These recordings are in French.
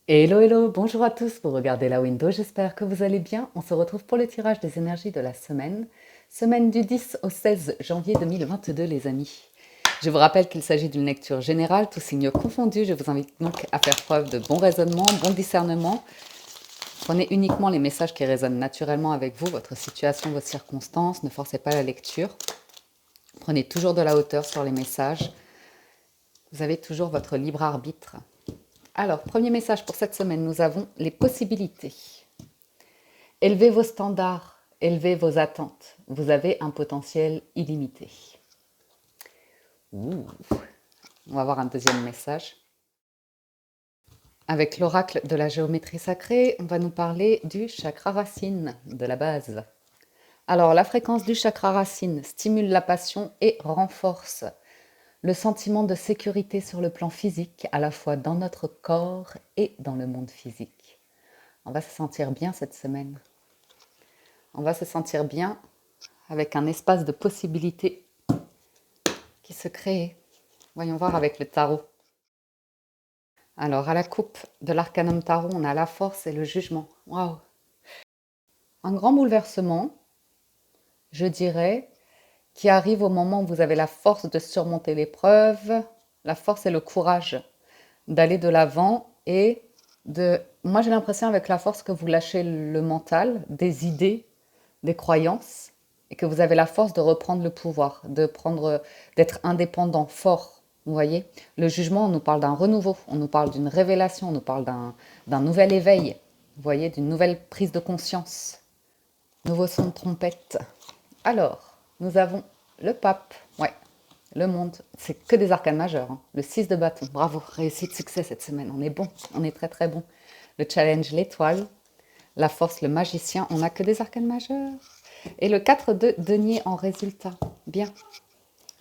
Hello, hello, bonjour à tous, vous regardez la window, j'espère que vous allez bien. On se retrouve pour le tirage des énergies de la semaine, semaine du 10 au 16 janvier 2022 les amis. Je vous rappelle qu'il s'agit d'une lecture générale, tous signes confondus, je vous invite donc à faire preuve de bon raisonnement, bon discernement. Prenez uniquement les messages qui résonnent naturellement avec vous, votre situation, vos circonstances, ne forcez pas la lecture. Prenez toujours de la hauteur sur les messages, vous avez toujours votre libre arbitre. Alors, premier message pour cette semaine, nous avons les possibilités. Élevez vos standards, élevez vos attentes. Vous avez un potentiel illimité. Ouh. On va voir un deuxième message. Avec l'oracle de la géométrie sacrée, on va nous parler du chakra racine, de la base. Alors, la fréquence du chakra racine stimule la passion et renforce le sentiment de sécurité sur le plan physique, à la fois dans notre corps et dans le monde physique. On va se sentir bien cette semaine. On va se sentir bien avec un espace de possibilités qui se crée. Voyons voir avec le tarot. Alors, à la coupe de l'arcanum tarot, on a la force et le jugement. Waouh! Un grand bouleversement, je dirais, qui arrive au moment où vous avez la force de surmonter l'épreuve, la force et le courage d'aller de l'avant et de... Moi, j'ai l'impression avec la force que vous lâchez le mental, des idées, des croyances, et que vous avez la force de reprendre le pouvoir, d'être indépendant, fort. Vous voyez, le jugement, on nous parle d'un renouveau, on nous parle d'une révélation, on nous parle d'un nouvel éveil, vous voyez, d'une nouvelle prise de conscience. Nouveau son de trompette. Alors, nous avons le pape, ouais, le monde, c'est que des arcanes majeurs, hein. Le 6 de bâton, bravo, réussite, succès cette semaine, on est bon, on est très très bon. Le challenge, l'étoile, la force, le magicien, on n'a que des arcanes majeurs. Et le 4 de denier en résultat. Bien.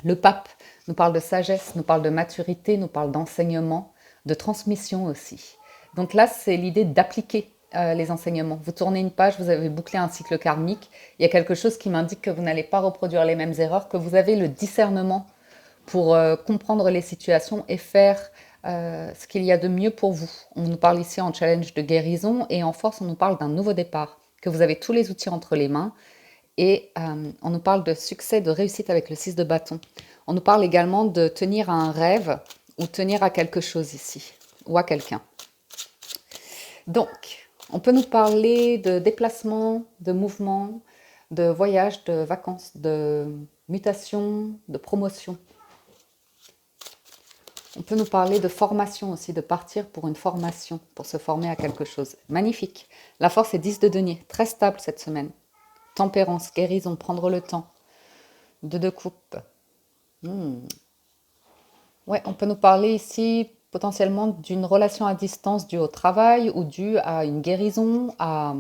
Le pape nous parle de sagesse, nous parle de maturité, nous parle d'enseignement, de transmission aussi. Donc là, c'est l'idée d'appliquer les enseignements. Vous tournez une page, vous avez bouclé un cycle karmique. Il y a quelque chose qui m'indique que vous n'allez pas reproduire les mêmes erreurs, que vous avez le discernement pour comprendre les situations et faire ce qu'il y a de mieux pour vous. On nous parle ici en challenge de guérison et en force, on nous parle d'un nouveau départ, que vous avez tous les outils entre les mains et on nous parle de succès, de réussite avec le 6 de bâton. On nous parle également de tenir à un rêve ou tenir à quelque chose ici, ou à quelqu'un. Donc, on peut nous parler de déplacement, de mouvement, de voyage, de vacances, de mutation, de promotion. On peut nous parler de formation aussi, de partir pour une formation, pour se former à quelque chose. Magnifique. La force est 10 de denier, très stable cette semaine. Tempérance, guérison, prendre le temps. 2 de coupe. Ouais, on peut nous parler ici potentiellement d'une relation à distance due au travail ou due à une guérison, à...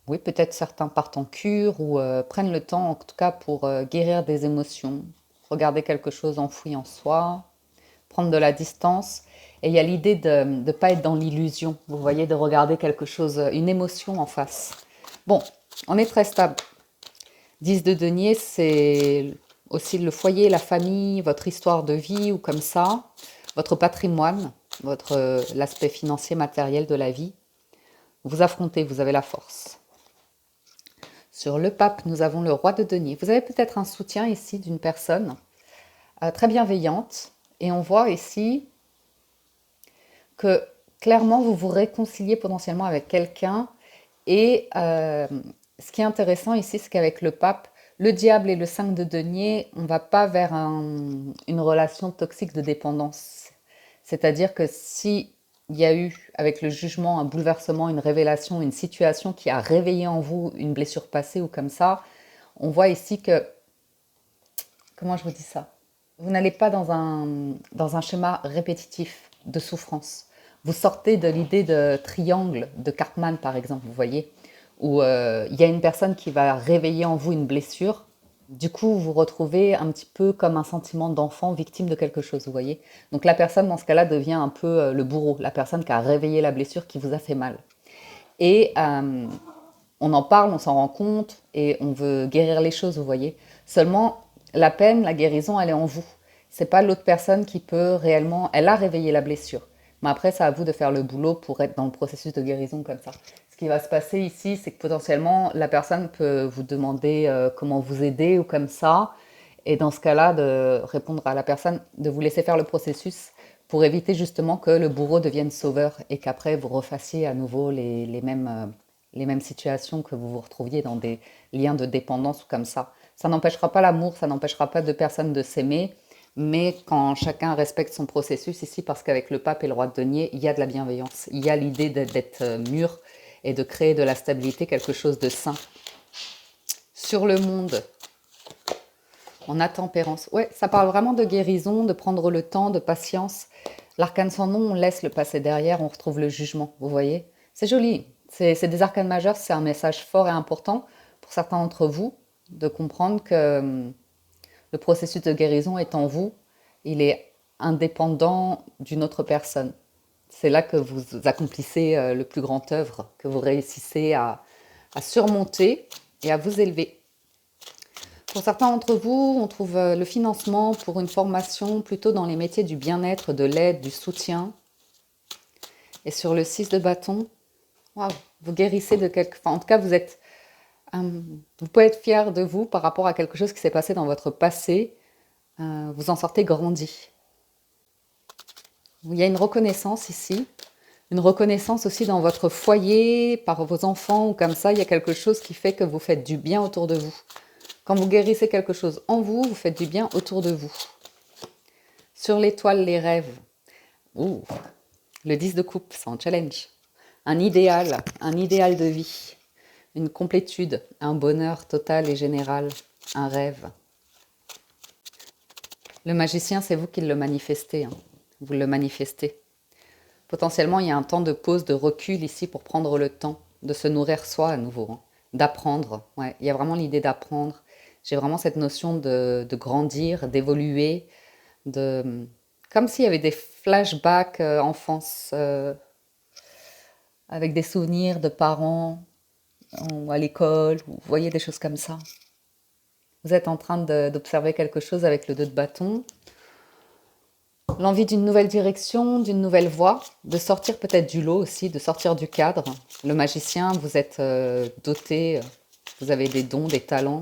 Oui, peut-être certains partent en cure ou prennent le temps en tout cas pour guérir des émotions, regarder quelque chose enfoui en soi, prendre de la distance. Et il y a l'idée de ne pas être dans l'illusion, vous voyez, de regarder quelque chose, une émotion en face. Bon, on est très stable. 10 de denier, c'est aussi le foyer, la famille, votre histoire de vie ou comme ça, votre patrimoine, l'aspect financier, matériel de la vie. Vous affrontez, vous avez la force. Sur le pape, nous avons le roi de denier. Vous avez peut-être un soutien ici d'une personne très bienveillante. Et on voit ici que clairement, vous vous réconciliez potentiellement avec quelqu'un. Et ce qui est intéressant ici, c'est qu'avec le pape, le diable et le 5 de denier, on ne va pas vers une relation toxique de dépendance. C'est-à-dire que si il y a eu, avec le jugement, un bouleversement, une révélation, une situation qui a réveillé en vous une blessure passée ou comme ça, on voit ici que, comment je vous dis ça? Vous n'allez pas dans un schéma répétitif de souffrance. Vous sortez de l'idée de triangle de Cartman, par exemple, vous voyez, où il y a une personne qui va réveiller en vous une blessure. Du coup, vous vous retrouvez un petit peu comme un sentiment d'enfant victime de quelque chose, vous voyez. Donc la personne, dans ce cas-là, devient un peu le bourreau, la personne qui a réveillé la blessure qui vous a fait mal. Et on en parle, on s'en rend compte et on veut guérir les choses, vous voyez. Seulement, la peine, la guérison, elle est en vous. C'est pas l'autre personne qui peut réellement... Elle a réveillé la blessure. Mais après, c'est à vous de faire le boulot pour être dans le processus de guérison comme ça. Ce qui va se passer ici, c'est que potentiellement, la personne peut vous demander comment vous aider ou comme ça. Et dans ce cas-là, de répondre à la personne, de vous laisser faire le processus pour éviter justement que le bourreau devienne sauveur et qu'après vous refassiez à nouveau les mêmes situations, que vous vous retrouviez dans des liens de dépendance ou comme ça. Ça n'empêchera pas l'amour, ça n'empêchera pas deux personnes de s'aimer, mais quand chacun respecte son processus ici, parce qu'avec le pape et le roi de denier, il y a de la bienveillance, il y a l'idée d'être mûr et de créer de la stabilité, quelque chose de sain. Sur le monde, en intempérance. Ouais, ça parle vraiment de guérison, de prendre le temps, de patience. L'arcane sans nom, on laisse le passé derrière, on retrouve le jugement, vous voyez. C'est joli. C'est des arcanes majeurs, c'est un message fort et important pour certains d'entre vous de comprendre que le processus de guérison est en vous. Il est indépendant d'une autre personne. C'est là que vous accomplissez le plus grand œuvre, que vous réussissez à surmonter et à vous élever. Pour certains d'entre vous, on trouve le financement pour une formation plutôt dans les métiers du bien-être, de l'aide, du soutien. Et sur le 6 de bâton, wow, vous guérissez de quelque... Enfin, en tout cas, vous pouvez être fier de vous par rapport à quelque chose qui s'est passé dans votre passé. Vous en sortez grandi. Il y a une reconnaissance ici. Une reconnaissance aussi dans votre foyer, par vos enfants ou comme ça. Il y a quelque chose qui fait que vous faites du bien autour de vous. Quand vous guérissez quelque chose en vous, vous faites du bien autour de vous. Sur l'étoile, les rêves. Ouh, le 10 de coupe, c'est un challenge. Un idéal de vie. Une complétude, un bonheur total et général, un rêve. Le magicien, c'est vous qui le manifestez. Hein. Vous le manifestez. Potentiellement, il y a un temps de pause, de recul ici pour prendre le temps de se nourrir soi à nouveau. Hein. D'apprendre. Ouais, il y a vraiment l'idée d'apprendre. J'ai vraiment cette notion de grandir, d'évoluer, comme s'il y avait des flashbacks enfance, avec des souvenirs de parents ou à l'école, vous voyez des choses comme ça. Vous êtes en train d'observer quelque chose avec le 2 de bâton. L'envie d'une nouvelle direction, d'une nouvelle voie, de sortir peut-être du lot aussi, de sortir du cadre. Le magicien, vous êtes doté, vous avez des dons, des talents,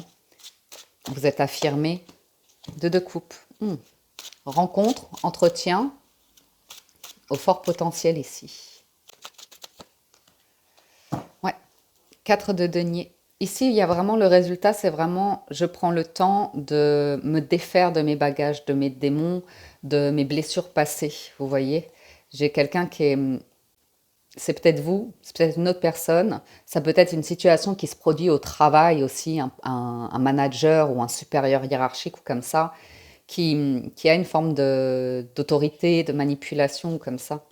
vous êtes affirmé. 2 de coupe. Rencontre, entretien, au fort potentiel ici. Ouais, 4 de denier. Ici, il y a vraiment le résultat, c'est vraiment, je prends le temps de me défaire de mes bagages, de mes démons, de mes blessures passées, vous voyez. J'ai quelqu'un qui est, c'est peut-être vous, c'est peut-être une autre personne, ça peut être une situation qui se produit au travail aussi, un manager ou un supérieur hiérarchique ou comme ça, qui a une forme d'autorité, de manipulation comme ça.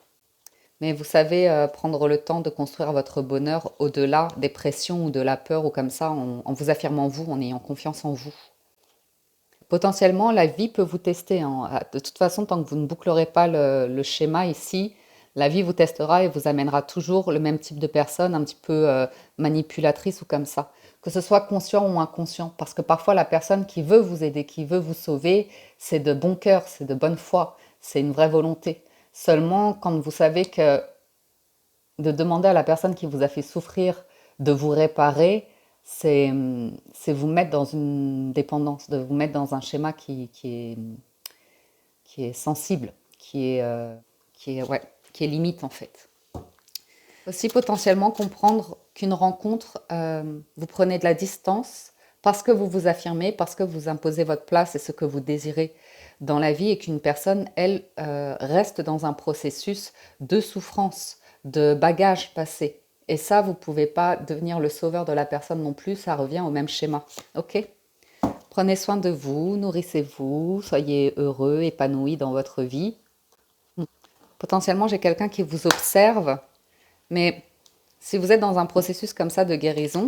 Mais vous savez prendre le temps de construire votre bonheur au-delà des pressions ou de la peur ou comme ça, en vous affirmant vous, en ayant confiance en vous. Potentiellement, la vie peut vous tester. Hein. De toute façon, tant que vous ne bouclerez pas le schéma ici, la vie vous testera et vous amènera toujours le même type de personne, un petit peu manipulatrice ou comme ça. Que ce soit conscient ou inconscient. Parce que parfois, la personne qui veut vous aider, qui veut vous sauver, c'est de bon cœur, c'est de bonne foi, c'est une vraie volonté. Seulement, quand vous savez que de demander à la personne qui vous a fait souffrir de vous réparer, c'est vous mettre dans une dépendance, de vous mettre dans un schéma qui est sensible, ouais, qui est limite en fait. Aussi potentiellement comprendre qu'une rencontre, vous prenez de la distance parce que vous vous affirmez, parce que vous imposez votre place et ce que vous désirez dans la vie et qu'une personne, elle, reste dans un processus de souffrance, de bagages passés. Et ça, vous ne pouvez pas devenir le sauveur de la personne non plus, ça revient au même schéma. Ok ? Prenez soin de vous, nourrissez-vous, soyez heureux, épanoui dans votre vie. Potentiellement, j'ai quelqu'un qui vous observe, mais si vous êtes dans un processus comme ça de guérison,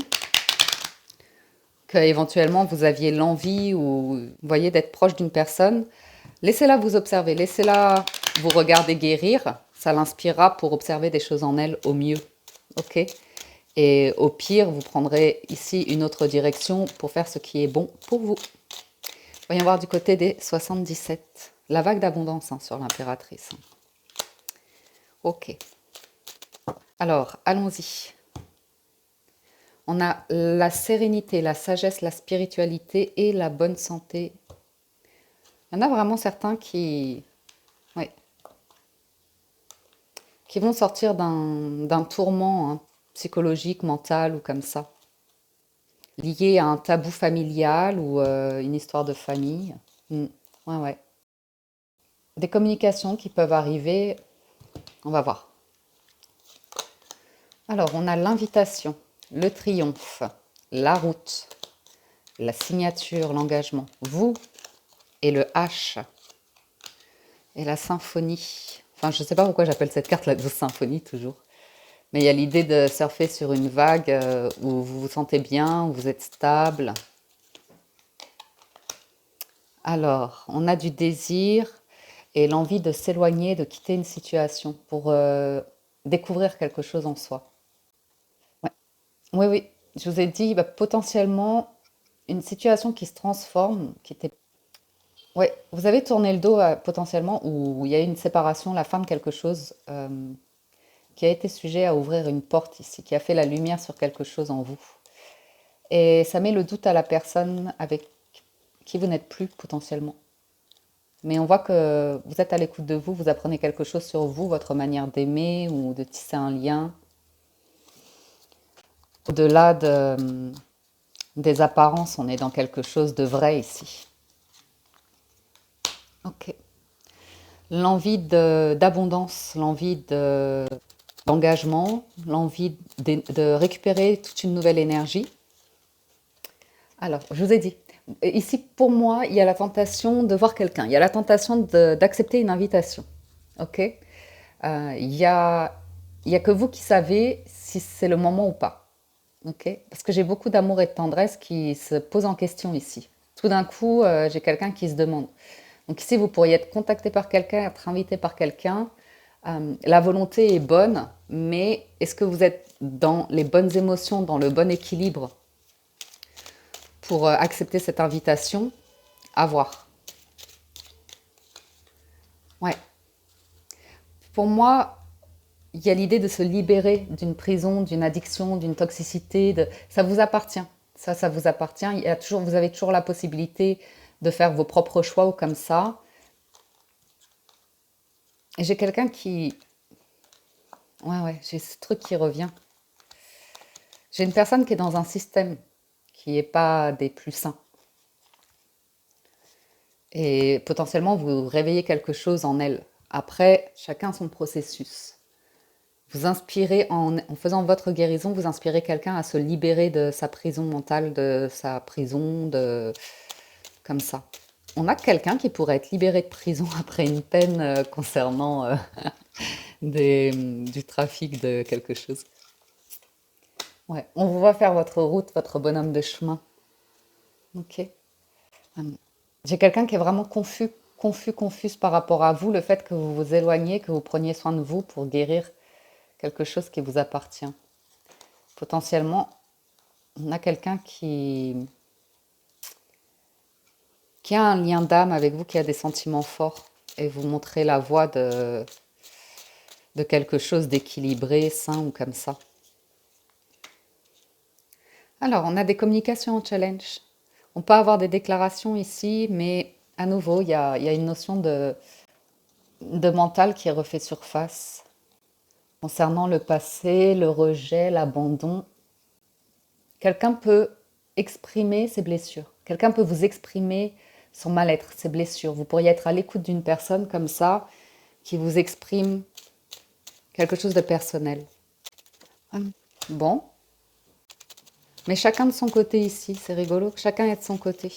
que éventuellement vous aviez l'envie ou vous voyez d'être proche d'une personne, laissez-la vous observer, laissez-la vous regarder guérir, ça l'inspirera pour observer des choses en elle au mieux. Ok ? Et au pire, vous prendrez ici une autre direction pour faire ce qui est bon pour vous. Voyons voir du côté des 77. La vague d'abondance sur l'impératrice. Ok. Alors, allons-y. On a la sérénité, la sagesse, la spiritualité et la bonne santé. Il y en a vraiment certains ouais, qui vont sortir d'un tourment hein, psychologique, mental ou comme ça, lié à un tabou familial ou une histoire de famille. Mm. Ouais, ouais. Des communications qui peuvent arriver, on va voir. Alors, on a l'invitation, le triomphe, la route, la signature, l'engagement, vous et le H et la symphonie. Enfin, je ne sais pas pourquoi j'appelle cette carte la douce symphonie toujours. Mais il y a l'idée de surfer sur une vague où vous vous sentez bien, où vous êtes stable. Alors, on a du désir et l'envie de s'éloigner, de quitter une situation pour découvrir quelque chose en soi. Ouais. Oui, oui, je vous ai dit potentiellement une situation qui se transforme, qui était... Ouais, vous avez tourné le dos potentiellement où il y a eu une séparation, la fin de quelque chose qui a été sujet à ouvrir une porte ici, qui a fait la lumière sur quelque chose en vous. Et ça met le doute à la personne avec qui vous n'êtes plus potentiellement. Mais on voit que vous êtes à l'écoute de vous, vous apprenez quelque chose sur vous, votre manière d'aimer ou de tisser un lien. Au-delà des apparences, on est dans quelque chose de vrai ici. Ok. L'envie d'abondance, d'engagement, l'envie de récupérer toute une nouvelle énergie. Alors, je vous ai dit, ici pour moi, il y a la tentation de voir quelqu'un, il y a la tentation d'accepter une invitation. Ok. Il y a, il y a que vous qui savez si c'est le moment ou pas. Ok. Parce que j'ai beaucoup d'amour et de tendresse qui se posent en question ici. Tout d'un coup, j'ai quelqu'un qui se demande. Donc ici, vous pourriez être contacté par quelqu'un, être invité par quelqu'un. La volonté est bonne, mais est-ce que vous êtes dans les bonnes émotions, dans le bon équilibre pour accepter cette invitation? À voir. Ouais. Pour moi, il y a l'idée de se libérer d'une prison, d'une addiction, d'une toxicité. Ça vous appartient. Ça vous appartient. Vous avez toujours la possibilité de faire vos propres choix ou comme ça. Et j'ai quelqu'un qui... Ouais, ouais, j'ai ce truc qui revient. J'ai une personne qui est dans un système qui n'est pas des plus sains. Et potentiellement, vous réveillez quelque chose en elle. Après, chacun son processus. Vous inspirez, en faisant votre guérison, vous inspirez quelqu'un à se libérer de sa prison mentale, de sa prison, comme ça. On a quelqu'un qui pourrait être libéré de prison après une peine concernant du trafic de quelque chose. Ouais, on vous voit faire votre route, votre bonhomme de chemin. Ok. J'ai quelqu'un qui est vraiment confuse par rapport à vous, le fait que vous vous éloignez, que vous preniez soin de vous pour guérir quelque chose qui vous appartient. Potentiellement, on a quelqu'un qui a un lien d'âme avec vous, qui a des sentiments forts, et vous montrez la voie de quelque chose d'équilibré, sain ou comme ça. Alors, on a des communications en challenge. On peut avoir des déclarations ici, mais à nouveau, il y a une notion de mental qui refait surface concernant le passé, le rejet, l'abandon. Quelqu'un peut exprimer ses blessures. Quelqu'un peut vous exprimer son mal-être, ses blessures. Vous pourriez être à l'écoute d'une personne comme ça qui vous exprime quelque chose de personnel. Bon, mais chacun de son côté ici, c'est rigolo, chacun est de son côté.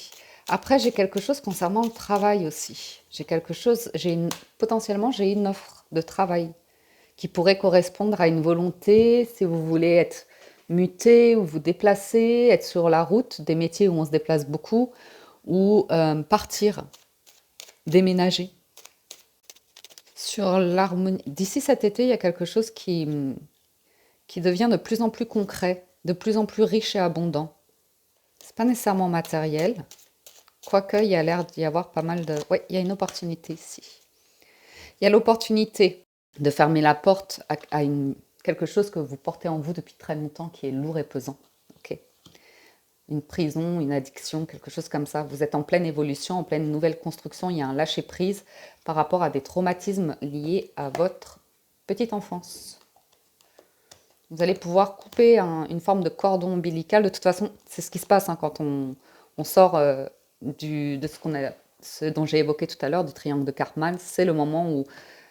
Après, j'ai quelque chose concernant le travail aussi. J'ai quelque chose, potentiellement, j'ai une offre de travail qui pourrait correspondre à une volonté, si vous voulez être muté ou vous déplacer, être sur la route, des métiers où on se déplace beaucoup, ou partir, déménager. Sur l'harmonie, d'ici cet été, il y a quelque chose qui devient de plus en plus concret, de plus en plus riche et abondant. C'est pas nécessairement matériel, quoique il y a l'air d'y avoir pas mal de... Oui, il y a une opportunité ici. Il y a l'opportunité de fermer la porte à quelque chose que vous portez en vous depuis très longtemps qui est lourd et pesant. Ok. Une prison, une addiction, quelque chose comme ça. Vous êtes en pleine évolution, en pleine nouvelle construction. Il y a un lâcher-prise par rapport à des traumatismes liés à votre petite enfance. Vous allez pouvoir couper une forme de cordon ombilical. De toute façon, c'est ce qui se passe quand on sort de ce dont j'ai évoqué tout à l'heure, du triangle de Karpman. C'est le moment où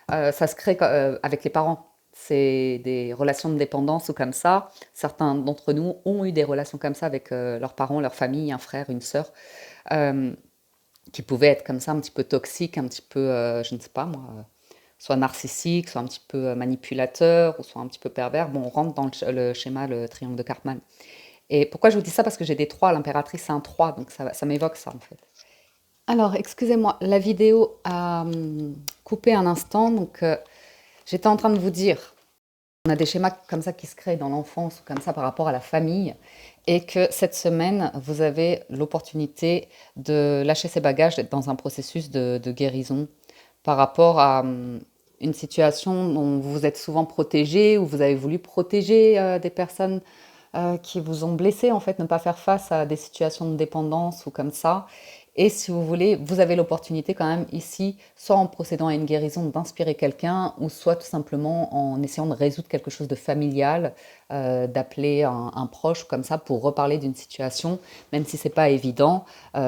ça se crée avec les parents. C'est des relations de dépendance ou comme ça. Certains d'entre nous ont eu des relations comme ça avec leurs parents, leur famille, un frère, une sœur, euh, qui pouvaient être comme ça, un petit peu toxiques, un petit peu, je ne sais pas moi, soit narcissiques, soit un petit peu manipulateur, ou soit un petit peu pervers. Bon, on rentre dans le schéma, le triangle de Karpman. Et pourquoi je vous dis ça? Parce que j'ai des 3, l'impératrice c'est un 3, donc ça m'évoque ça en fait. Alors, excusez-moi, la vidéo a coupé un instant, donc j'étais en train de vous dire, on a des schémas comme ça qui se créent dans l'enfance ou comme ça par rapport à la famille, et que cette semaine, vous avez l'opportunité de lâcher ses bagages, d'être dans un processus de guérison par rapport à une situation dont vous vous êtes souvent protégé, ou vous avez voulu protéger des personnes qui vous ont blessé, en fait, ne pas faire face à des situations de dépendance ou comme ça. Et si vous voulez, vous avez l'opportunité quand même ici, soit en procédant à une guérison, d'inspirer quelqu'un, ou soit tout simplement en essayant de résoudre quelque chose de familial, d'appeler un proche comme ça pour reparler d'une situation, même si c'est pas évident.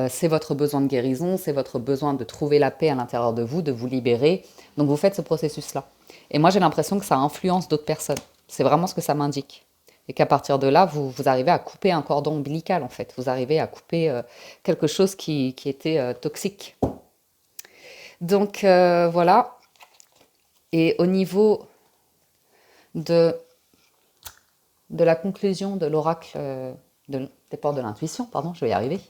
C'est votre besoin de guérison, c'est votre besoin de trouver la paix à l'intérieur de vous, de vous libérer. Donc vous faites ce processus-là. Et moi j'ai l'impression que ça influence d'autres personnes. C'est vraiment ce que ça m'indique. Et qu'à partir de là, vous arrivez à couper un cordon ombilical, en fait. Vous arrivez à couper quelque chose qui était toxique. Donc, voilà. Et au niveau de, de la conclusion de l'oracle des portes de l'intuition, pardon, je vais y arriver,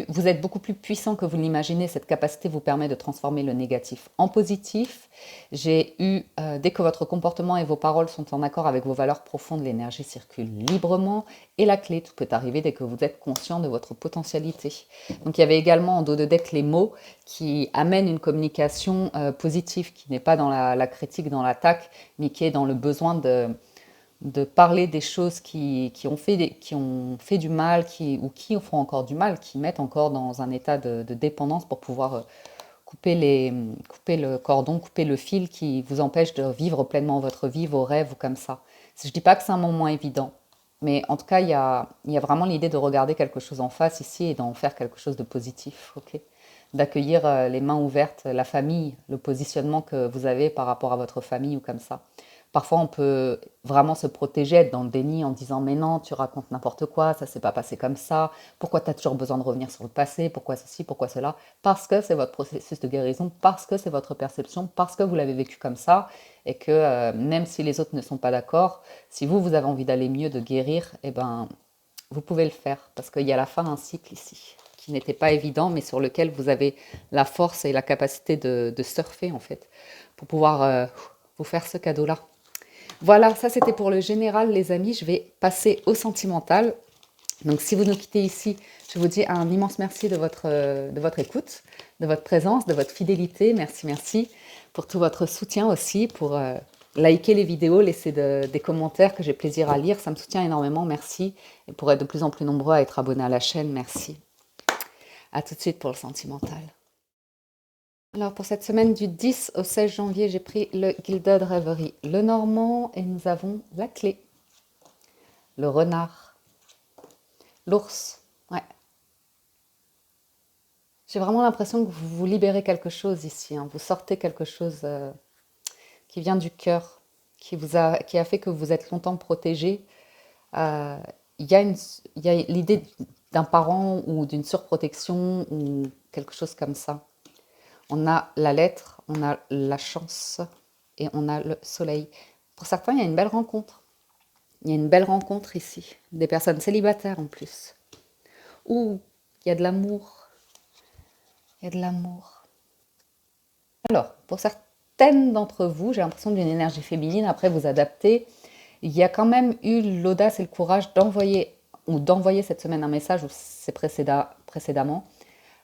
vous êtes beaucoup plus puissant que vous l'imaginez, cette capacité vous permet de transformer le négatif en positif. J'ai eu, dès que votre comportement et vos paroles sont en accord avec vos valeurs profondes, l'énergie circule librement, et la clé, tout peut arriver dès que vous êtes conscient de votre potentialité. Donc il y avait également en dos de deck les mots qui amènent une communication positive, qui n'est pas dans la critique, dans l'attaque, mais qui est dans le besoin de parler des choses qui ont fait du mal, ou qui font encore du mal, qui mettent encore dans un état de dépendance pour pouvoir couper le cordon, couper le fil qui vous empêche de vivre pleinement votre vie, vos rêves ou comme ça. Je ne dis pas que c'est un moment évident, mais en tout cas, il y a vraiment l'idée de regarder quelque chose en face ici et d'en faire quelque chose de positif, ok? D'accueillir les mains ouvertes, la famille, le positionnement que vous avez par rapport à votre famille ou comme ça. Parfois, on peut vraiment se protéger, être dans le déni en disant mais non, tu racontes n'importe quoi, ça s'est pas passé comme ça, pourquoi tu as toujours besoin de revenir sur le passé, pourquoi ceci, pourquoi cela, parce que c'est votre processus de guérison, parce que c'est votre perception, parce que vous l'avez vécu comme ça, et que même si les autres ne sont pas d'accord, si vous avez envie d'aller mieux, de guérir, eh ben, vous pouvez le faire, parce qu'il y a la fin d'un cycle ici, qui n'était pas évident, mais sur lequel vous avez la force et la capacité de surfer, en fait, pour pouvoir vous faire ce cadeau-là. Voilà, ça c'était pour le général, les amis. Je vais passer au sentimental. Donc, si vous nous quittez ici, je vous dis un immense merci de votre écoute, de votre présence, de votre fidélité. Merci, merci pour tout votre soutien aussi, pour liker les vidéos, laisser des commentaires que j'ai plaisir à lire. Ça me soutient énormément, merci. Et pour être de plus en plus nombreux à être abonnés à la chaîne, merci. À tout de suite pour le sentimental. Alors pour cette semaine du 10 au 16 janvier, j'ai pris le Gilded Reverie, le normand, et nous avons la clé, le renard, l'ours. Ouais. J'ai vraiment l'impression que vous libérez quelque chose ici, hein. Vous sortez quelque chose qui vient du cœur, qui a fait que vous êtes longtemps protégé. Euh, Il y a l'idée d'un parent ou d'une surprotection ou quelque chose comme ça. On a la lettre, on a la chance et on a le soleil. Pour certains, il y a une belle rencontre. Il y a une belle rencontre ici. Des personnes célibataires en plus. Ou il y a de l'amour. Il y a de l'amour. Alors, pour certaines d'entre vous, j'ai l'impression d'une énergie féminine. Après, vous adaptez. Il y a quand même eu l'audace et le courage d'envoyer cette semaine un message, ou c'est précédemment,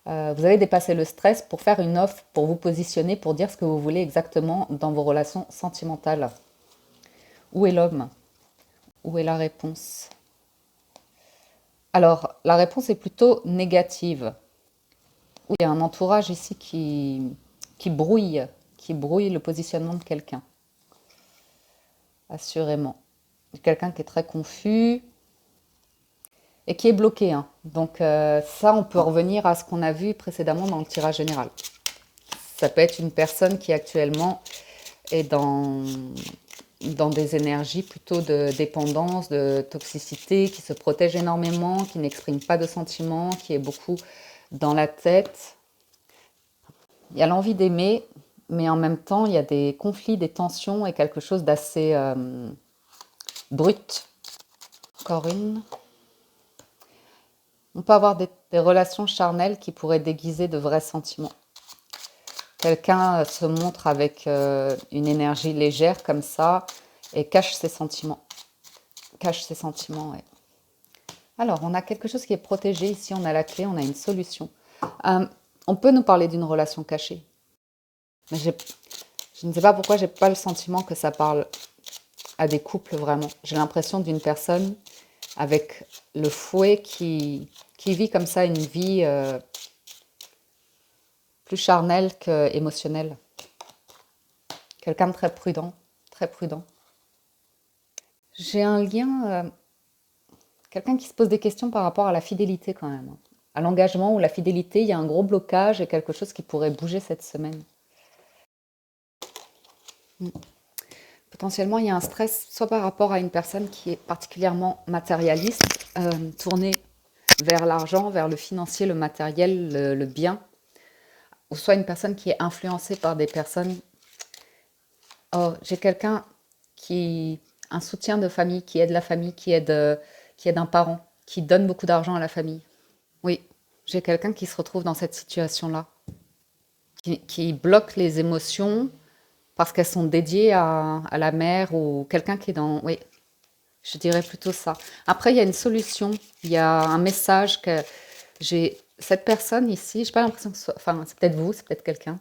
Vous avez dépassé le stress pour faire une offre, pour vous positionner, pour dire ce que vous voulez exactement dans vos relations sentimentales. Où est l'homme? Où est la réponse? Alors, la réponse est plutôt négative. Il y a un entourage ici qui brouille, qui brouille le positionnement de quelqu'un, assurément. Quelqu'un qui est très confus et qui est bloqué, hein. Donc ça, on peut revenir à ce qu'on a vu précédemment dans le tirage général. Ça peut être une personne qui actuellement est dans des énergies plutôt de dépendance, de toxicité, qui se protège énormément, qui n'exprime pas de sentiments, qui est beaucoup dans la tête. Il y a l'envie d'aimer, mais en même temps, il y a des conflits, des tensions et quelque chose d'assez brut. Encore une. On peut avoir des relations charnelles qui pourraient déguiser de vrais sentiments. Quelqu'un se montre avec une énergie légère comme ça et cache ses sentiments. Cache ses sentiments, ouais. Alors, on a quelque chose qui est protégé ici, on a la clé, on a une solution. On peut nous parler d'une relation cachée. Mais je ne sais pas pourquoi j'ai pas le sentiment que ça parle à des couples vraiment. J'ai l'impression d'une personne avec le fouet qui vit comme ça une vie plus charnelle qu'émotionnelle. Quelqu'un de très prudent, très prudent. J'ai un lien, quelqu'un qui se pose des questions par rapport à la fidélité quand même. À l'engagement ou la fidélité, il y a un gros blocage et quelque chose qui pourrait bouger cette semaine. Potentiellement, il y a un stress, soit par rapport à une personne qui est particulièrement matérialiste, tournée vers l'argent, vers le financier, le matériel, le bien, ou soit une personne qui est influencée par des personnes. Oh, j'ai quelqu'un un soutien de famille, qui aide la famille, qui aide un parent, qui donne beaucoup d'argent à la famille. Oui, j'ai quelqu'un qui se retrouve dans cette situation-là, qui bloque les émotions parce qu'elles sont dédiées à la mère ou quelqu'un qui est dans... Oui, je dirais plutôt ça. Après, il y a une solution, il y a un message que j'ai... Cette personne ici, j'ai pas l'impression que ce soit... Enfin, c'est peut-être vous, c'est peut-être quelqu'un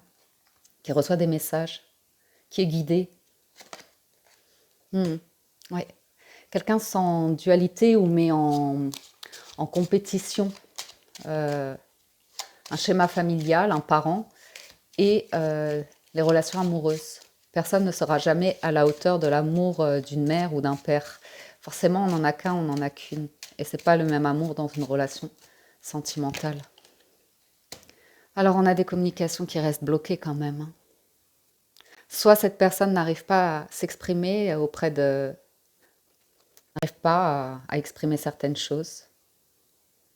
qui reçoit des messages, qui est guidé. Ouais. Quelqu'un sans dualité ou met en compétition un schéma familial, un parent et les relations amoureuses. Personne ne sera jamais à la hauteur de l'amour d'une mère ou d'un père. Forcément, on n'en a qu'un, on n'en a qu'une. Et c'est pas le même amour dans une relation sentimentale. Alors, on a des communications qui restent bloquées quand même, hein. Soit cette personne n'arrive pas à s'exprimer n'arrive pas à exprimer certaines choses.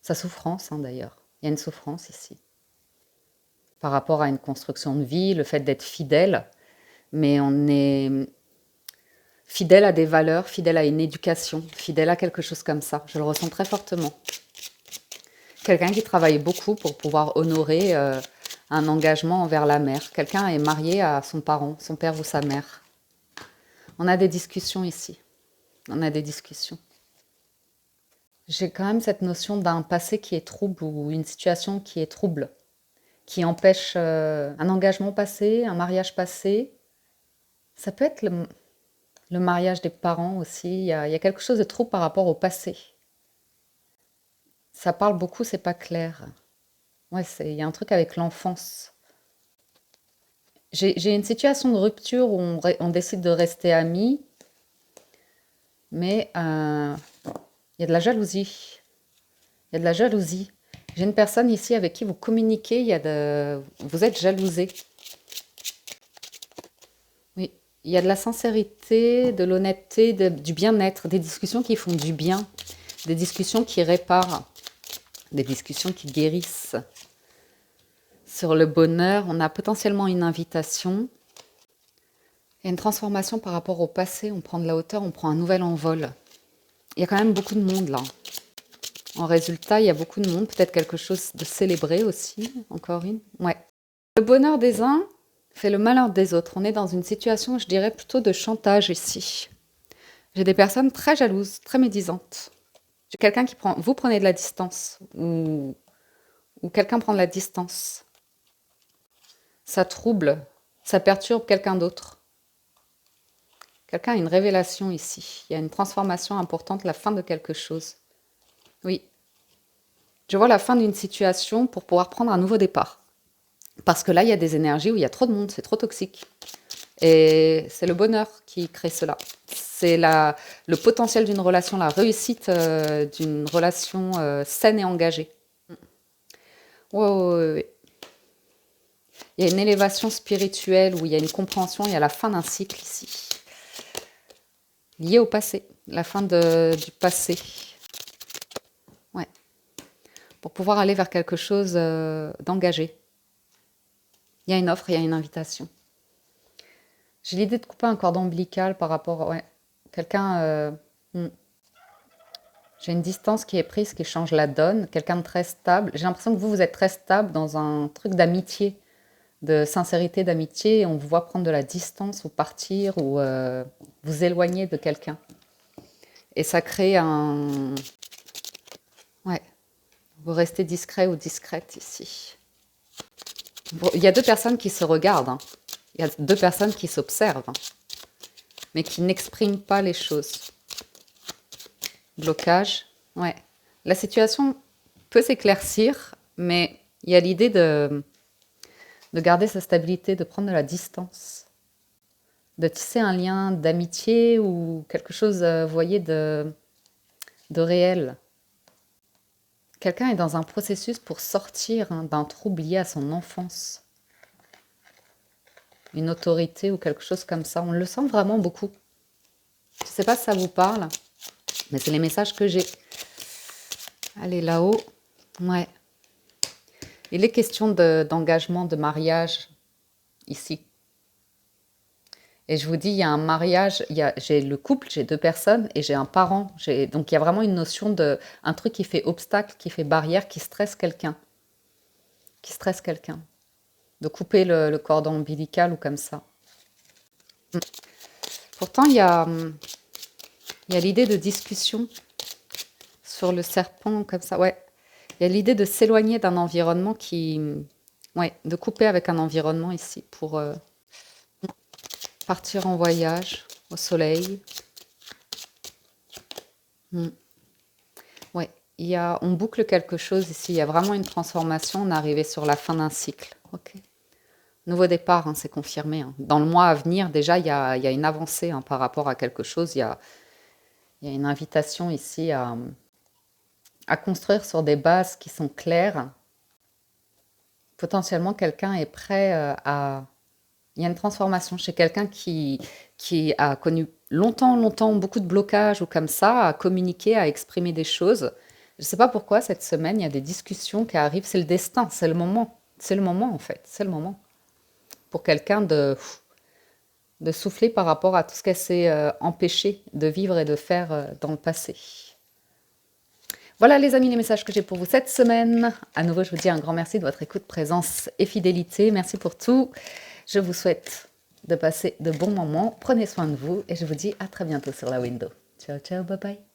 Sa souffrance, hein, d'ailleurs. Il y a une souffrance ici. Par rapport à une construction de vie, le fait d'être fidèle, mais on est fidèle à des valeurs, fidèle à une éducation, fidèle à quelque chose comme ça. Je le ressens très fortement. Quelqu'un qui travaille beaucoup pour pouvoir honorer un engagement envers la mère. Quelqu'un est marié à son parent, son père ou sa mère. On a des discussions ici. On a des discussions. J'ai quand même cette notion d'un passé qui est trouble ou une situation qui est trouble, qui empêche un engagement passé, un mariage passé. Ça peut être le mariage des parents aussi. Il y a quelque chose de trouble par rapport au passé. Ça parle beaucoup, c'est pas clair. Ouais, il y a un truc avec l'enfance. J'ai une situation de rupture où on décide de rester amis, mais il y a de la jalousie. Il y a de la jalousie. J'ai une personne ici avec qui vous communiquez, vous êtes jalousé. Oui, il y a de la sincérité, de l'honnêteté, du bien-être, des discussions qui font du bien, des discussions qui réparent, des discussions qui guérissent. Sur le bonheur, on a potentiellement une invitation. Il y a une transformation par rapport au passé, on prend de la hauteur, on prend un nouvel envol. Il y a quand même beaucoup de monde là. En résultat, il y a beaucoup de monde, peut-être quelque chose de célébré aussi, encore une. Ouais. Le bonheur des uns fait le malheur des autres. On est dans une situation, je dirais, plutôt de chantage ici. J'ai des personnes très jalouses, très médisantes. J'ai quelqu'un qui vous prenez de la distance, ou ou quelqu'un prend de la distance. Ça trouble, ça perturbe quelqu'un d'autre. Quelqu'un a une révélation ici. Il y a une transformation importante, la fin de quelque chose. Oui. Je vois la fin d'une situation pour pouvoir prendre un nouveau départ. Parce que là, il y a des énergies où il y a trop de monde, c'est trop toxique. Et c'est le bonheur qui crée cela. C'est le potentiel d'une relation, la réussite d'une relation saine et engagée. Ouais, ouais, ouais, ouais. Il y a une élévation spirituelle où il y a une compréhension, il y a la fin d'un cycle ici. Lié au passé, la fin du passé. Ouais. Pour pouvoir aller vers quelque chose d'engagé. Il y a une offre, il y a une invitation. J'ai l'idée de couper un cordon ombilical par rapport... Ouais, quelqu'un... J'ai une distance qui est prise, qui change la donne. Quelqu'un de très stable. J'ai l'impression que vous êtes très stable dans un truc d'amitié, de sincérité, d'amitié. Et on vous voit prendre de la distance ou partir ou vous éloigner de quelqu'un. Et ça crée un... Ouais. Vous restez discret ou discrète ici. Bon, il y a deux personnes qui se regardent. Hein. Il y a deux personnes qui s'observent. Hein, mais qui n'expriment pas les choses. Blocage. Ouais. La situation peut s'éclaircir, mais il y a l'idée de garder sa stabilité, de prendre de la distance, de tisser un lien d'amitié ou quelque chose, vous voyez, de réel. Quelqu'un est dans un processus pour sortir d'un trouble lié à son enfance. Une autorité ou quelque chose comme ça. On le sent vraiment beaucoup. Je ne sais pas si ça vous parle, mais c'est les messages que j'ai. Allez, là-haut. Ouais. Il est question d'engagement, de mariage, ici. Et je vous dis, il y a un mariage, j'ai le couple, j'ai deux personnes et j'ai un parent. Donc il y a vraiment une notion de... Un truc qui fait obstacle, qui fait barrière, qui stresse quelqu'un. Qui stresse quelqu'un. De couper le cordon ombilical ou comme ça. Pourtant, il y a l'idée de discussion sur le serpent, comme ça, ouais. Il y a l'idée de s'éloigner d'un environnement qui... Ouais, de couper avec un environnement ici pour partir en voyage au soleil. Ouais, on boucle quelque chose ici. Il y a vraiment une transformation. On est arrivé sur la fin d'un cycle. Ok. Nouveau départ, hein, c'est confirmé. Hein. Dans le mois à venir, déjà, il y a une avancée hein, par rapport à quelque chose. Il y a une invitation ici à construire sur des bases qui sont claires. Potentiellement, quelqu'un est prêt à... Il y a une transformation chez quelqu'un qui a connu longtemps, beaucoup de blocages ou comme ça, à communiquer, à exprimer des choses. Je ne sais pas pourquoi, cette semaine, il y a des discussions qui arrivent. C'est le destin, c'est le moment. C'est le moment, en fait. C'est le moment. Pour quelqu'un de souffler par rapport à tout ce qu'elle s'est empêché de vivre et de faire dans le passé. Voilà les amis, les messages que j'ai pour vous cette semaine. À nouveau, je vous dis un grand merci de votre écoute, présence et fidélité. Merci pour tout. Je vous souhaite de passer de bons moments. Prenez soin de vous et je vous dis à très bientôt sur la window. Ciao, ciao, bye bye.